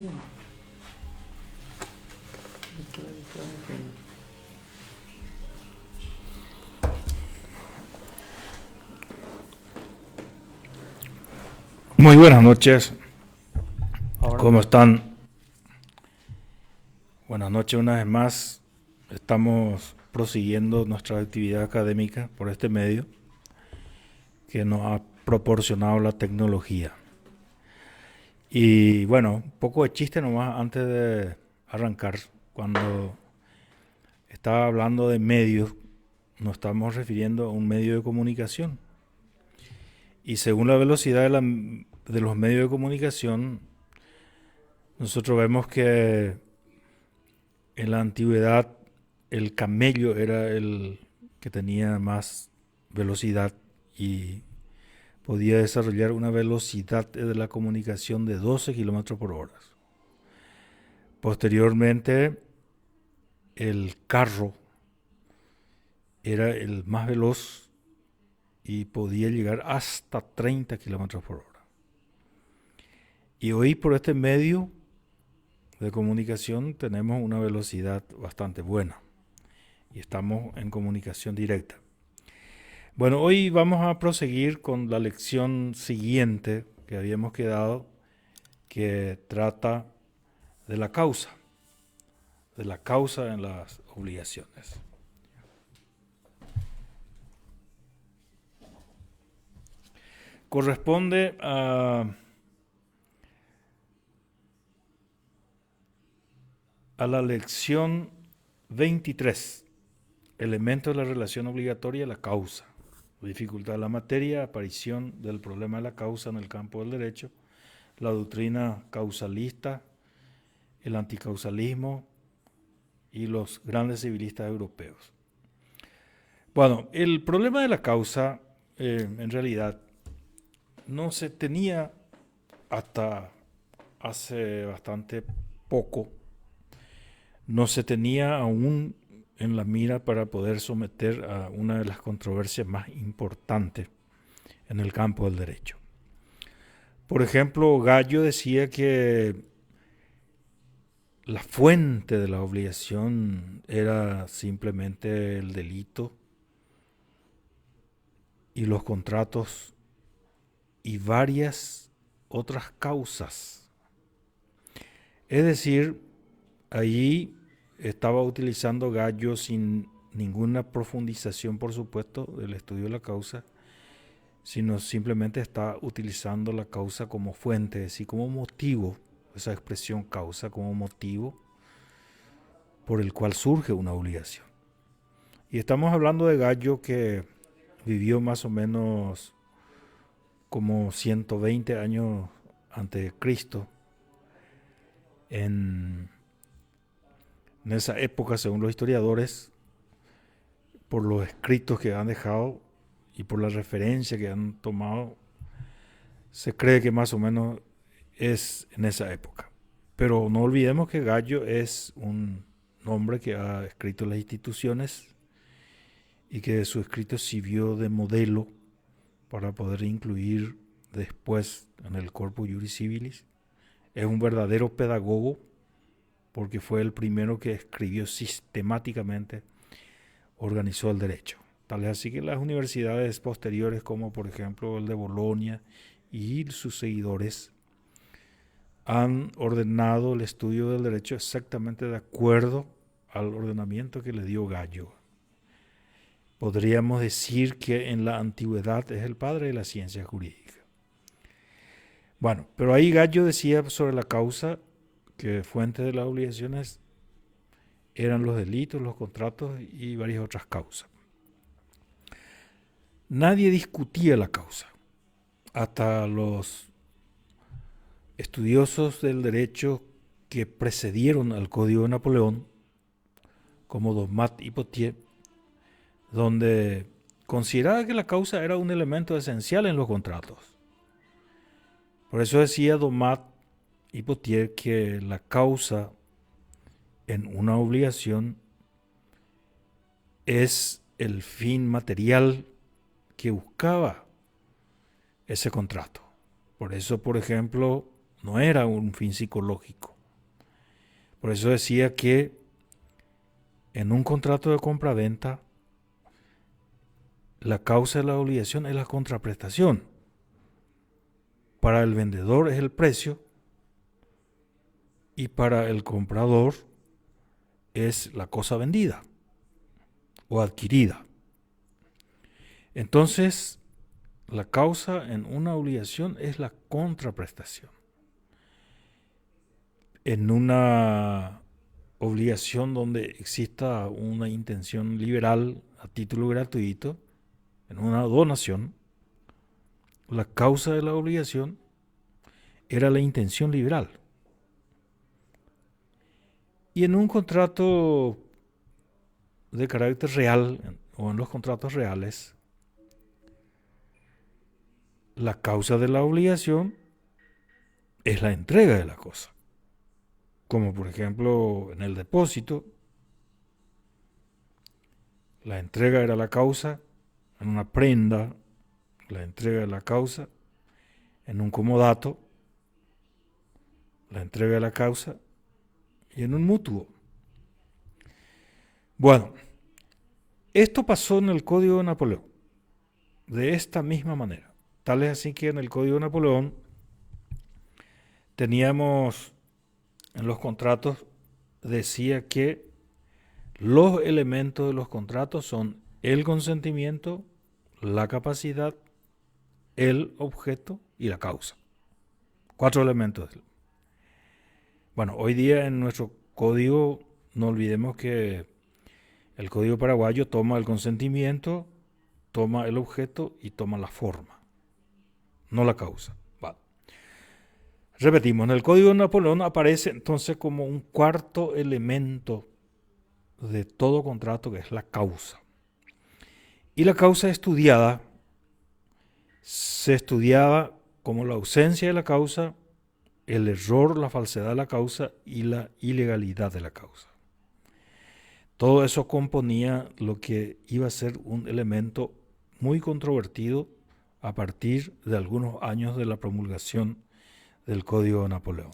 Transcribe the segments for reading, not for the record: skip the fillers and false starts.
Muy buenas noches, Ahora, ¿cómo están? Buenas noches una vez más. Estamos prosiguiendo nuestra actividad académica por este medio que nos ha proporcionado la tecnología. Y bueno, un poco de chiste nomás antes de arrancar. Cuando estaba hablando de medios, nos estamos refiriendo a un medio de comunicación. Y según la velocidad de los medios de comunicación, nosotros vemos que en la antigüedad el camello era el que tenía más velocidad y podía desarrollar una velocidad de la comunicación de 12 kilómetros por hora. Posteriormente, el carro era el más veloz y podía llegar hasta 30 kilómetros por hora. Y hoy por este medio de comunicación tenemos una velocidad bastante buena y estamos en comunicación directa. Bueno, hoy vamos a proseguir con la lección siguiente que habíamos quedado, que trata de la causa en las obligaciones. Corresponde a la lección 23, elementos de la relación obligatoria, la causa, dificultad de la materia, aparición del problema de la causa en el campo del derecho, la doctrina causalista, el anticausalismo y los grandes civilistas europeos. Bueno, el problema de la causa en realidad no se tenía hasta hace bastante poco, no se tenía aún en la mira para poder someter a una de las controversias más importantes en el campo del derecho. Por ejemplo, Gallo decía que la fuente de la obligación era simplemente el delito y los contratos y varias otras causas. Es decir, allí estaba utilizando Gallo sin ninguna profundización, por supuesto, del estudio de la causa, sino simplemente está utilizando la causa como fuente, es decir, como motivo, esa expresión causa como motivo por el cual surge una obligación. Y estamos hablando de Gallo que vivió más o menos como 120 años antes de Cristo. En esa época, según los historiadores, por los escritos que han dejado y por la referencia que han tomado, se cree que más o menos es en esa época. Pero no olvidemos que Gallo es un hombre que ha escrito las instituciones y que su escrito sirvió de modelo para poder incluir después en el Corpus Juris Civilis. Es un verdadero pedagogo porque fue el primero que escribió sistemáticamente, organizó el derecho. Tal es así que las universidades posteriores, como por ejemplo el de Bolonia y sus seguidores, han ordenado el estudio del derecho exactamente de acuerdo al ordenamiento que le dio Gallo. Podríamos decir que en la antigüedad es el padre de la ciencia jurídica. Bueno, pero ahí Gallo decía sobre la causa que fuentes de las obligaciones eran los delitos, los contratos y varias otras causas. Nadie discutía la causa. Hasta los estudiosos del derecho que precedieron al Código de Napoleón, como Domat y Potier, donde consideraba que la causa era un elemento esencial en los contratos. Por eso decía Domat y Potier que la causa en una obligación es el fin material que buscaba ese contrato. Por eso, por ejemplo, no era un fin psicológico. Por eso decía que en un contrato de compra-venta, la causa de la obligación es la contraprestación. Para el vendedor es el precio y para el comprador es la cosa vendida o adquirida. Entonces, la causa en una obligación es la contraprestación. En una obligación donde exista una intención liberal a título gratuito, en una donación, la causa de la obligación era la intención liberal. Y en un contrato de carácter real, o en los contratos reales, la causa de la obligación es la entrega de la cosa. Como por ejemplo en el depósito, la entrega era la causa, en una prenda, la entrega de la causa, en un comodato, la entrega de la causa, y en un mutuo. Bueno, esto pasó en el Código de Napoleón, de esta misma manera. Tal es así que en el Código de Napoleón teníamos, en los contratos, decía que los elementos de los contratos son el consentimiento, la capacidad, el objeto y la causa. 4 elementos. Bueno, hoy día en nuestro código, no olvidemos que el código paraguayo toma el consentimiento, toma el objeto y toma la forma, no la causa. Vale. Repetimos, en el código de Napoleón aparece entonces como un cuarto elemento de todo contrato, que es la causa. Y la causa estudiada se estudiaba como la ausencia de la causa, el error, la falsedad de la causa y la ilegalidad de la causa. Todo eso componía lo que iba a ser un elemento muy controvertido a partir de algunos años de la promulgación del Código de Napoleón.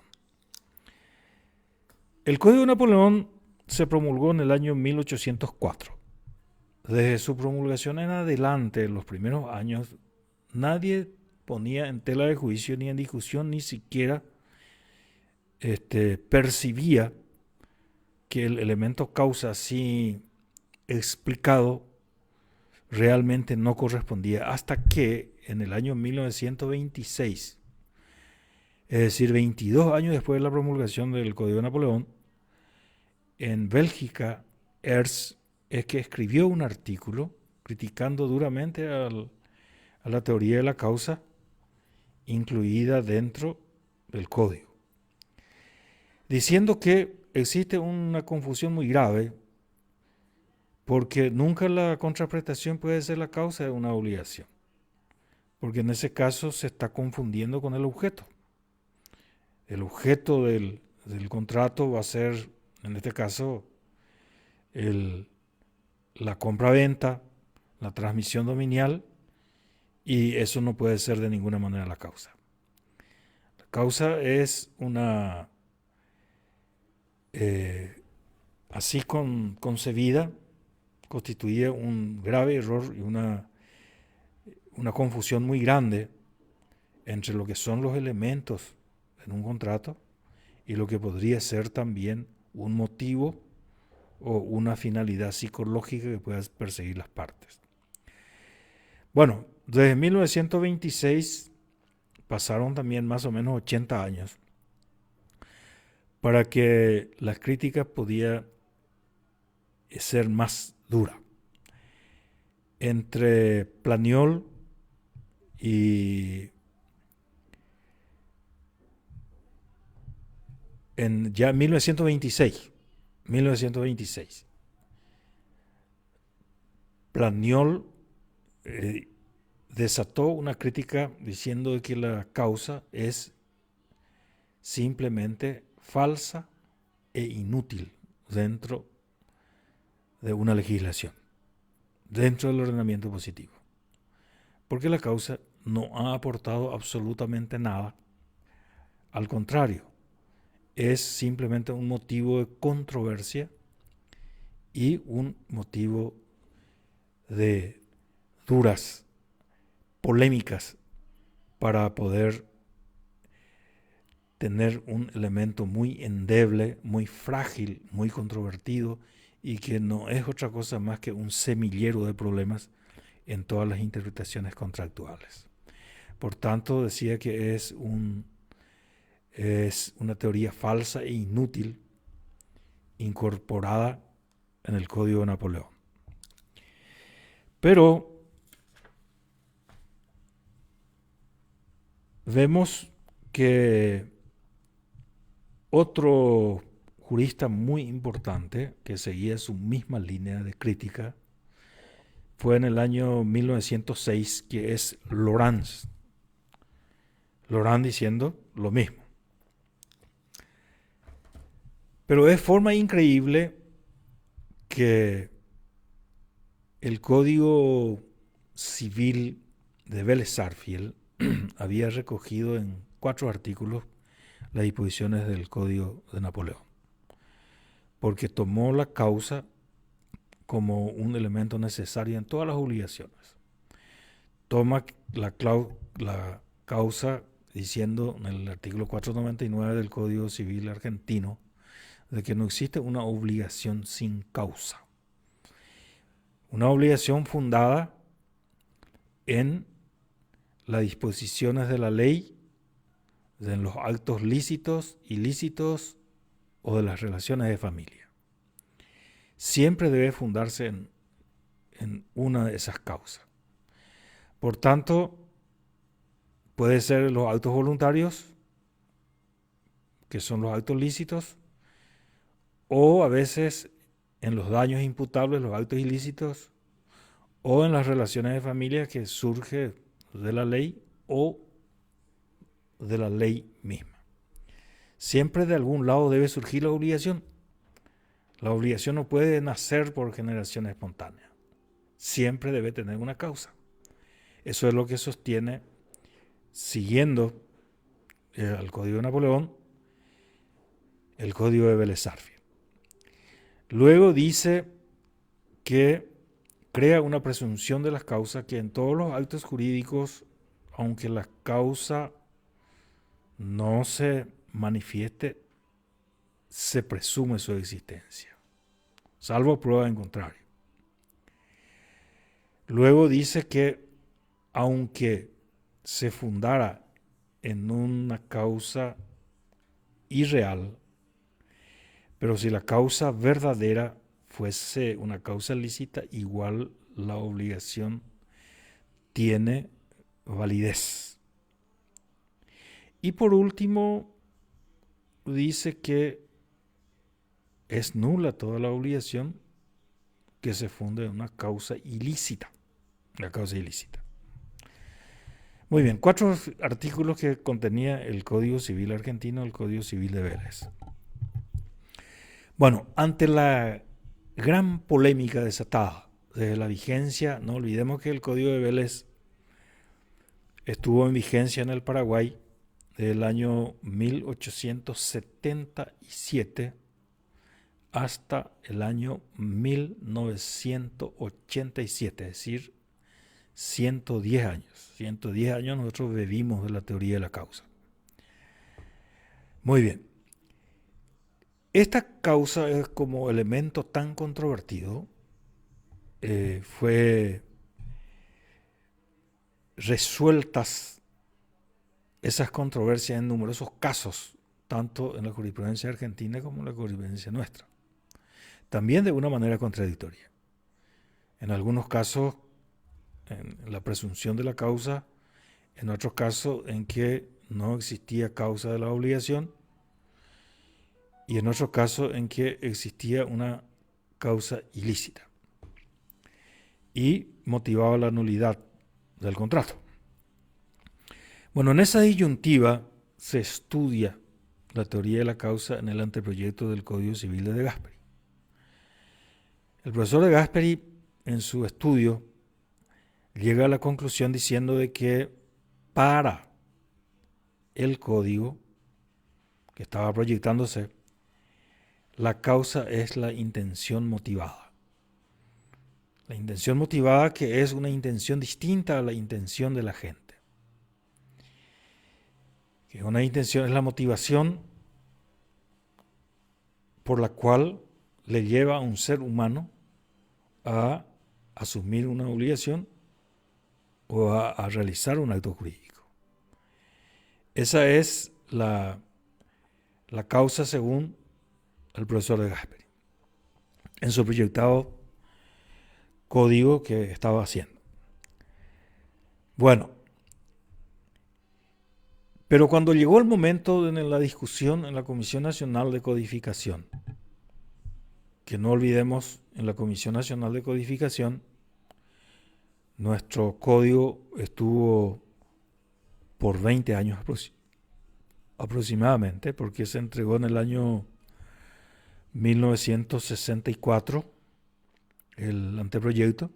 El Código de Napoleón se promulgó en el año 1804. Desde su promulgación en adelante, en los primeros años, nadie ponía en tela de juicio ni en discusión, ni siquiera percibía que el elemento causa así explicado realmente no correspondía, hasta que en el año 1926, es decir, 22 años después de la promulgación del Código de Napoleón, en Bélgica, Hertz es que escribió un artículo criticando duramente a la teoría de la causa incluida dentro del código, diciendo que existe una confusión muy grave porque nunca la contraprestación puede ser la causa de una obligación, porque en ese caso se está confundiendo con el objeto. El objeto del contrato va a ser, en este caso, la compra-venta, la transmisión dominial, y eso no puede ser de ninguna manera la causa. La causa es una, así concebida, constituye un grave error y una confusión muy grande entre lo que son los elementos en un contrato y lo que podría ser también un motivo o una finalidad psicológica que puedan perseguir las partes. Bueno, desde 1926 pasaron también más o menos 80 años para que las críticas podían ser más duras. Entre Planiol y ya en 1926, Planiol desató una crítica diciendo que la causa es simplemente falsa e inútil dentro de una legislación, dentro del ordenamiento positivo, porque la causa no ha aportado absolutamente nada Al contrario, es simplemente un motivo de controversia y un motivo de duras polémicas para poder tener un elemento muy endeble, muy frágil, muy controvertido y que no es otra cosa más que un semillero de problemas en todas las interpretaciones contractuales. Por tanto, decía que es una teoría falsa e inútil incorporada en el Código de Napoleón. Pero vemos que otro jurista muy importante que seguía su misma línea de crítica fue en el año 1906, que es Laurens. Laurens diciendo lo mismo. Pero es forma increíble que el Código Civil de Vélez-Sarsfield había recogido en 4 artículos las disposiciones del Código de Napoleón, porque tomó la causa como un elemento necesario en todas las obligaciones. Toma la causa diciendo en el artículo 499 del Código Civil argentino de que no existe una obligación sin causa. Una obligación fundada en las disposiciones de la ley, de los actos lícitos, ilícitos o de las relaciones de familia. Siempre debe fundarse en una de esas causas. Por tanto, puede ser los actos voluntarios, que son los actos lícitos, o a veces en los daños imputables, los actos ilícitos, o en las relaciones de familia que surge de la ley o de la ley misma. Siempre de algún lado debe surgir la obligación. La obligación no puede nacer por generación espontánea. Siempre debe tener una causa. Eso es lo que sostiene, siguiendo al Código de Napoleón, el Código de Vélez-Sarsfield. Luego dice que crea una presunción de las causas que en todos los actos jurídicos, aunque la causa no se manifieste, se presume su existencia, salvo prueba en contrario. Luego dice que aunque se fundara en una causa irreal, pero si la causa verdadera fuese una causa lícita, igual la obligación tiene validez. Y por último, dice que es nula toda la obligación que se funde en una causa ilícita. La causa ilícita. Muy bien, 4 artículos que contenía el Código Civil argentino, el Código Civil de Vélez. Bueno, ante la gran polémica desatada desde la vigencia, no olvidemos que el Código de Vélez estuvo en vigencia en el Paraguay desde el año 1877 hasta el año 1987, es decir, 110 años. 110 años nosotros bebimos de la teoría de la causa. Muy bien. Esta causa es como elemento tan controvertido, fue resueltas esas controversias en numerosos casos, tanto en la jurisprudencia argentina como en la jurisprudencia nuestra. También de una manera contradictoria. En algunos casos, en la presunción de la causa, en otros casos en que no existía causa de la obligación, y en otros casos en que existía una causa ilícita y motivaba la nulidad del contrato. Bueno, en esa disyuntiva se estudia la teoría de la causa en el anteproyecto del Código Civil de Gasperi. El profesor de Gasperi, en su estudio, llega a la conclusión diciendo de que para el código que estaba proyectándose, la causa es la intención motivada. La intención motivada, que es una intención distinta a la intención de la gente. Que una intención es la motivación por la cual le lleva a un ser humano a asumir una obligación o a realizar un acto jurídico. Esa es la causa según el profesor de Gasperi en su proyectado código que estaba haciendo. Bueno, pero cuando llegó el momento de la discusión en la Comisión Nacional de Codificación, que no olvidemos, en la Comisión Nacional de Codificación, nuestro código estuvo por 20 años aproximadamente, porque se entregó en el año 1964 el anteproyecto,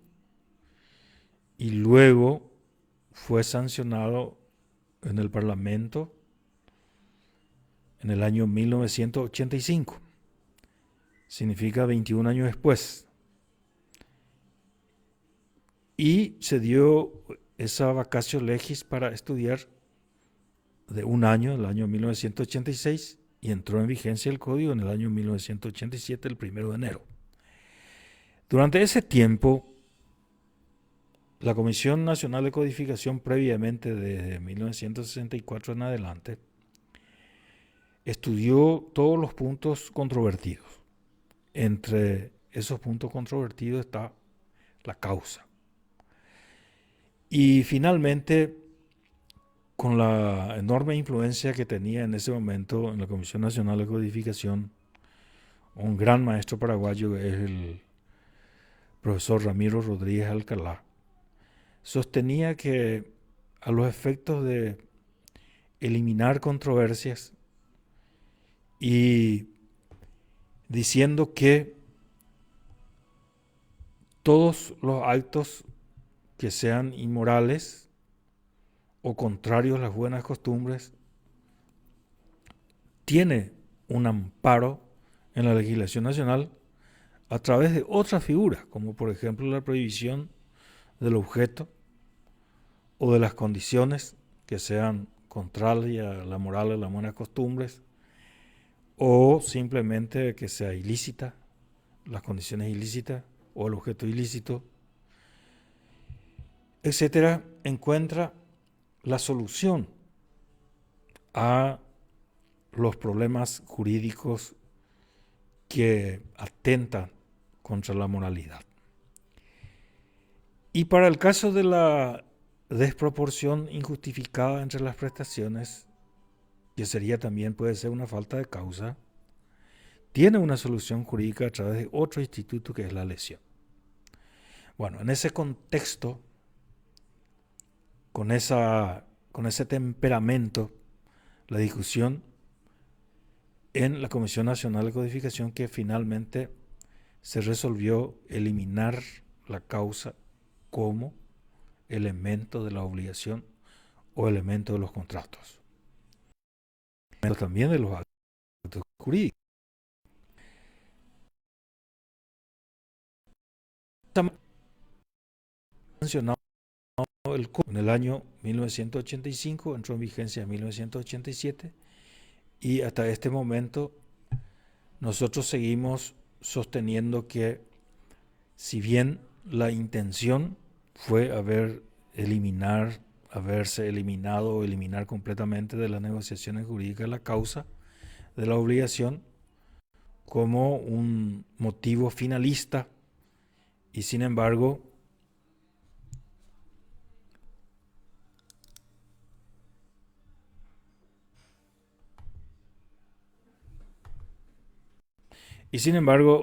y luego fue sancionado en el Parlamento en el año 1985. Significa 21 años después. Y se dio esa vacatio legis para estudiar de un año, el año 1986, y entró en vigencia el código en el año 1987, el 1 de enero. Durante ese tiempo, la Comisión Nacional de Codificación, previamente desde 1964 en adelante, estudió todos los puntos controvertidos. Entre esos puntos controvertidos está la causa. Y finalmente, con la enorme influencia que tenía en ese momento en la Comisión Nacional de Codificación, un gran maestro paraguayo es el profesor Ramiro Rodríguez Alcalá, sostenía que a los efectos de eliminar controversias y diciendo que todos los actos que sean inmorales o contrarios a las buenas costumbres tiene un amparo en la legislación nacional a través de otras figuras, como por ejemplo la prohibición del objeto o de las condiciones que sean contrarias a la moral o las buenas costumbres, o simplemente que sea ilícita, las condiciones ilícitas o el objeto ilícito, etcétera, encuentra la solución a los problemas jurídicos que atentan contra la moralidad. Y para el caso de la desproporción injustificada entre las prestaciones, que sería también, puede ser una falta de causa, tiene una solución jurídica a través de otro instituto que es la lesión. Bueno, en ese contexto, con ese temperamento, la discusión en la Comisión Nacional de Codificación, que finalmente se resolvió eliminar la causa como elemento de la obligación o elemento de los contratos, pero también de los actos jurídicos. Mencionado en el año 1985, entró en vigencia en 1987, y hasta este momento nosotros seguimos sosteniendo que, si bien la intención fue haberse eliminado o eliminar completamente de las negociaciones jurídicas la causa de la obligación como un motivo finalista, y sin embargo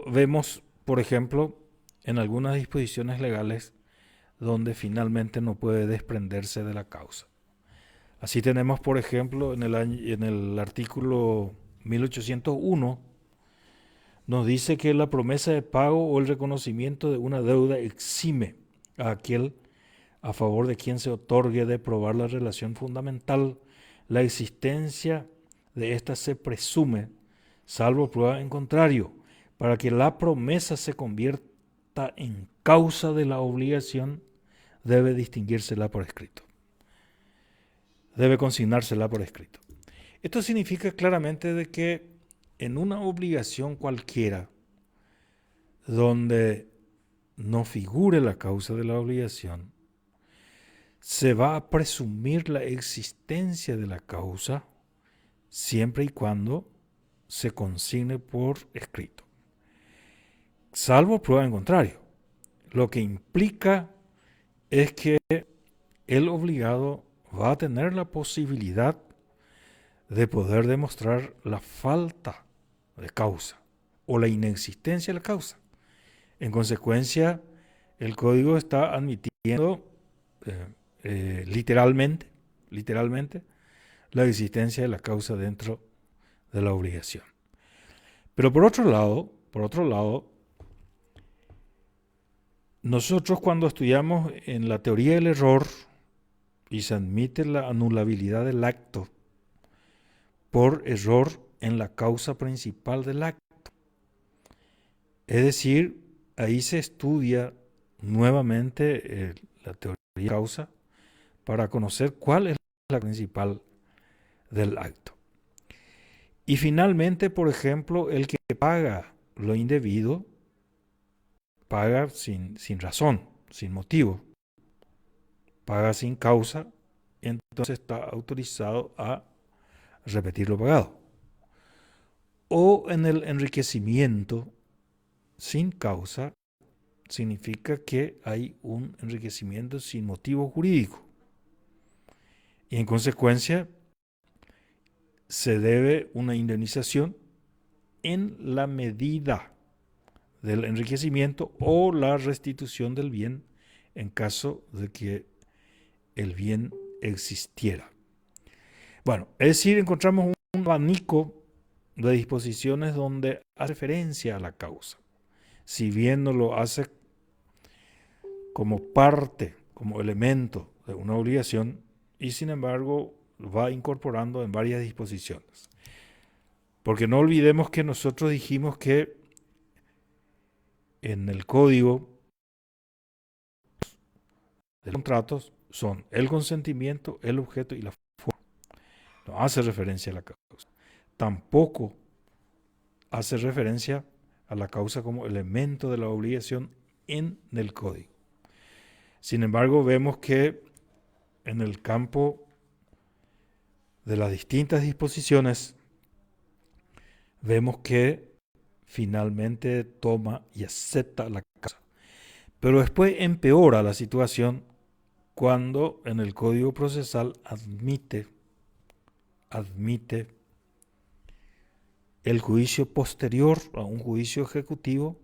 vemos, por ejemplo, en algunas disposiciones legales donde finalmente no puede desprenderse de la causa. Así tenemos, por ejemplo, en el artículo 1801, nos dice que la promesa de pago o el reconocimiento de una deuda exime a aquel a favor de quien se otorgue de probar la relación fundamental, la existencia de ésta se presume, salvo prueba en contrario. Para que la promesa se convierta en causa de la obligación, debe distinguírsela por escrito. Debe consignársela por escrito. Esto significa claramente de que en una obligación cualquiera, donde no figure la causa de la obligación, se va a presumir la existencia de la causa siempre y cuando se consigne por escrito, salvo prueba en contrario, lo que implica es que el obligado va a tener la posibilidad de poder demostrar la falta de causa o la inexistencia de la causa. En consecuencia, el código está admitiendo literalmente la existencia de la causa dentro de la obligación. Pero por otro lado, nosotros cuando estudiamos en la teoría del error y se admite la anulabilidad del acto por error en la causa principal del acto, es decir, ahí se estudia nuevamente la teoría de causa para conocer cuál es la principal del acto. Y finalmente, por ejemplo, el que paga lo indebido, paga sin razón, sin motivo, paga sin causa, entonces está autorizado a repetir lo pagado. O en el enriquecimiento sin causa, significa que hay un enriquecimiento sin motivo jurídico. Y en consecuencia, se debe una indemnización en la medida del enriquecimiento o la restitución del bien en caso de que el bien existiera. Bueno, es decir, encontramos un abanico de disposiciones donde hace referencia a la causa. Si bien no lo hace como parte, como elemento de una obligación, y sin embargo va incorporando en varias disposiciones. Porque no olvidemos que nosotros dijimos que en el código de los contratos son el consentimiento, el objeto y la forma. No hace referencia a la causa. Tampoco hace referencia a la causa como elemento de la obligación en el código. Sin embargo, vemos que en el campo de las distintas disposiciones, vemos que finalmente toma y acepta la causa. Pero después empeora la situación cuando en el Código Procesal admite el juicio posterior a un juicio ejecutivo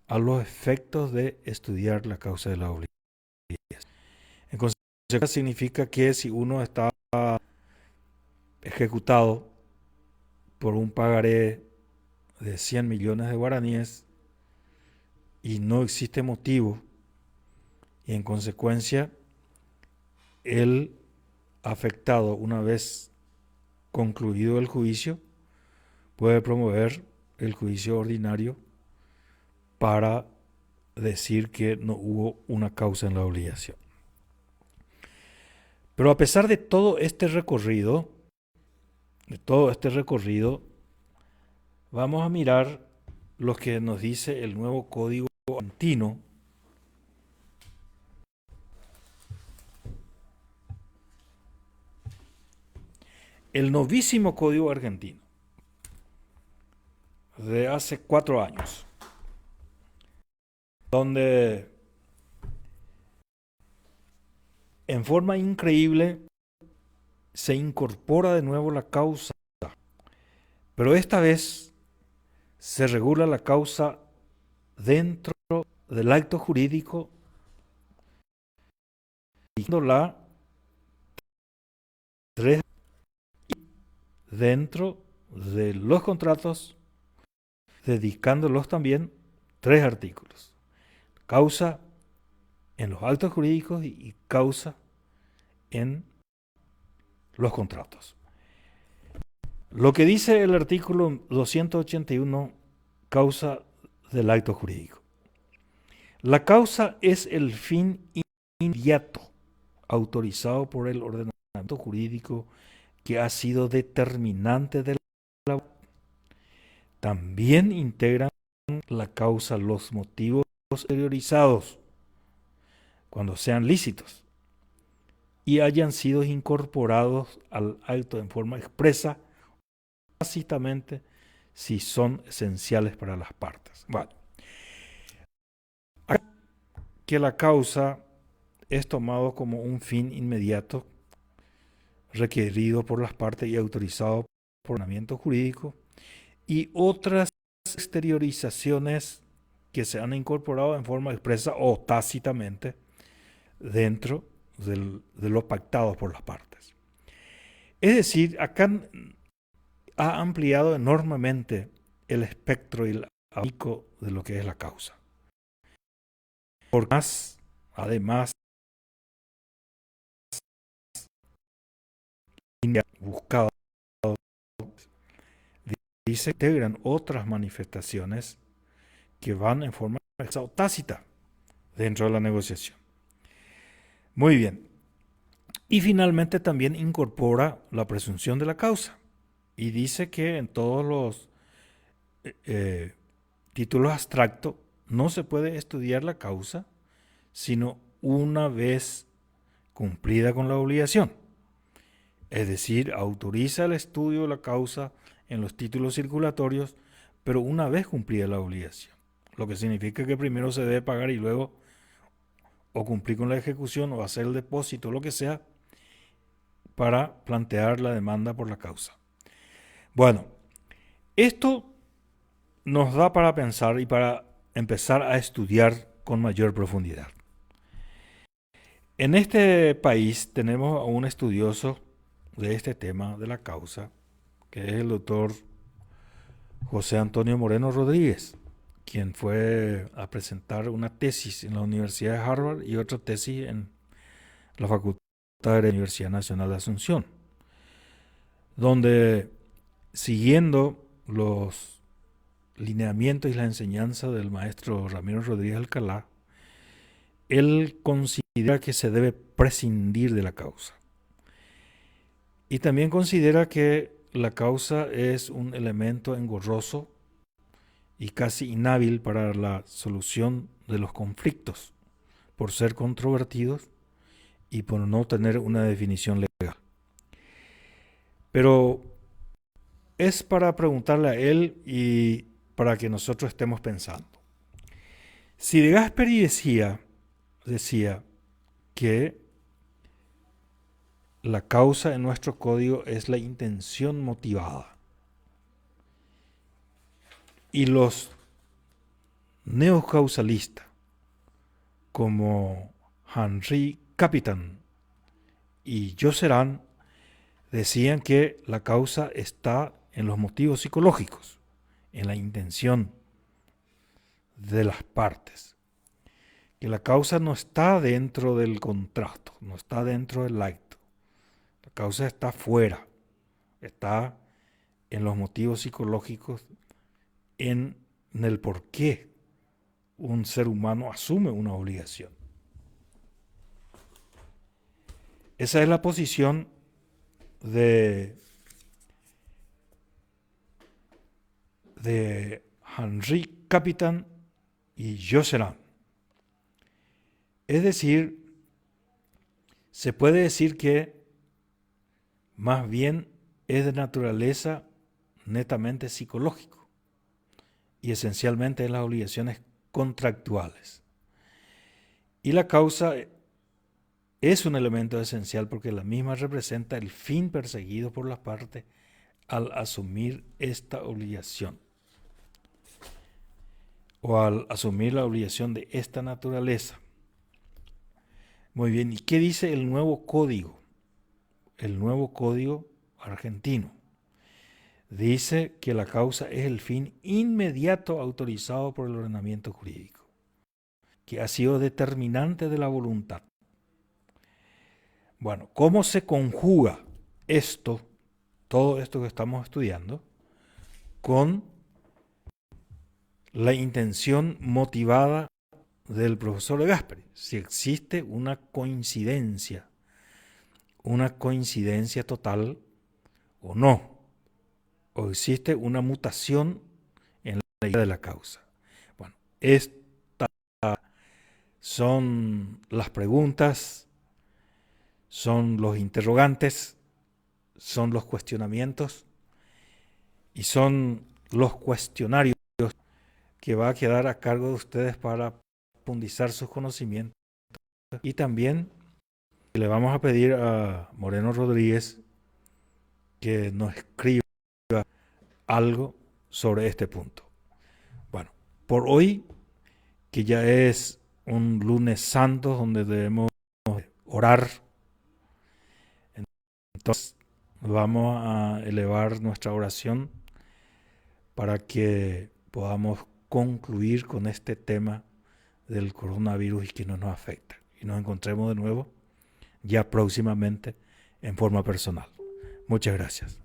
a los efectos de estudiar la causa de la obligación. En consecuencia, significa que si uno está ejecutado por un pagaré de 100 millones de guaraníes y no existe motivo, y en consecuencia el afectado, una vez concluido el juicio, puede promover el juicio ordinario para decir que no hubo una causa en la obligación. Pero a pesar de todo este recorrido, vamos a mirar lo que nos dice el nuevo Código Argentino, el novísimo Código Argentino, de hace 4 años, donde en forma increíble se incorpora de nuevo la causa, pero esta vez se regula la causa dentro del acto jurídico, la dentro de los contratos, dedicándolos también 3 artículos. Causa en los actos jurídicos y causa en los contratos. Lo que dice el artículo 281, causa del acto jurídico. La causa es el fin inmediato autorizado por el ordenamiento jurídico que ha sido determinante de la... También integran la causa los motivos exteriorizados, cuando sean lícitos, y hayan sido incorporados al acto en forma expresa, tácitamente, si son esenciales para las partes. Bueno, que la causa es tomado como un fin inmediato requerido por las partes y autorizado por el ordenamiento jurídico, y otras exteriorizaciones que se han incorporado en forma expresa o tácitamente dentro de lo pactado por las partes. Es decir, acá ha ampliado enormemente el espectro y el abanico de lo que es la causa. Por más, además, buscado, dice que integran otras manifestaciones que van en forma tácita dentro de la negociación. Muy bien. Y finalmente también incorpora la presunción de la causa y dice que en todos los títulos abstractos no se puede estudiar la causa sino una vez cumplida con la obligación. Es decir, autoriza el estudio de la causa en los títulos circulatorios, pero una vez cumplida la obligación. Lo que significa que primero se debe pagar y luego o cumplir con la ejecución o hacer el depósito, lo que sea, para plantear la demanda por la causa. Bueno, esto nos da para pensar y para empezar a estudiar con mayor profundidad. En este país tenemos a un estudioso de este tema de la causa, que es el doctor José Antonio Moreno Rodríguez, quien fue a presentar una tesis en la Universidad de Harvard y otra tesis en la Facultad de la Universidad Nacional de Asunción, donde, siguiendo los lineamientos y la enseñanza del maestro Ramiro Rodríguez Alcalá, él considera que se debe prescindir de la causa. Y también considera que la causa es un elemento engorroso y casi inhábil para la solución de los conflictos, por ser controvertidos y por no tener una definición legal. Pero es para preguntarle a él y para que nosotros estemos pensando. Si de Gasperi decía que la causa en nuestro código es la intención motivada, y los neocausalistas como Henri Capitan y Josserand decían que la causa está en los motivos psicológicos, en la intención de las partes, que la causa no está dentro del contrato, no está dentro del acto, la causa está fuera, está en los motivos psicológicos, en el por qué un ser humano asume una obligación. Esa es la posición de Henri Capitan y Josserand. Es decir, se puede decir que más bien es de naturaleza netamente psicológico y esencialmente en las obligaciones contractuales. Y la causa es un elemento esencial porque la misma representa el fin perseguido por las partes al asumir esta obligación o al asumir la obligación de esta naturaleza. Muy bien, ¿y qué dice el nuevo código? El nuevo código argentino dice que la causa es el fin inmediato autorizado por el ordenamiento jurídico, que ha sido determinante de la voluntad. Bueno, ¿cómo se conjuga esto todo esto que estamos estudiando con la intención motivada del profesor de Gasperi. Si existe una coincidencia total o no, o existe una mutación en la idea de la causa. Bueno, estas son las preguntas, son los interrogantes, son los cuestionamientos y son los cuestionarios que va a quedar a cargo de ustedes para profundizar sus conocimientos. Y también le vamos a pedir a Moreno Rodríguez que nos escriba algo sobre este punto. Bueno, por hoy, que ya es un lunes santo donde debemos orar, entonces vamos a elevar nuestra oración para que podamos concluir con este tema del coronavirus y que no nos afecta. Y nos encontremos de nuevo ya próximamente en forma personal. Muchas gracias.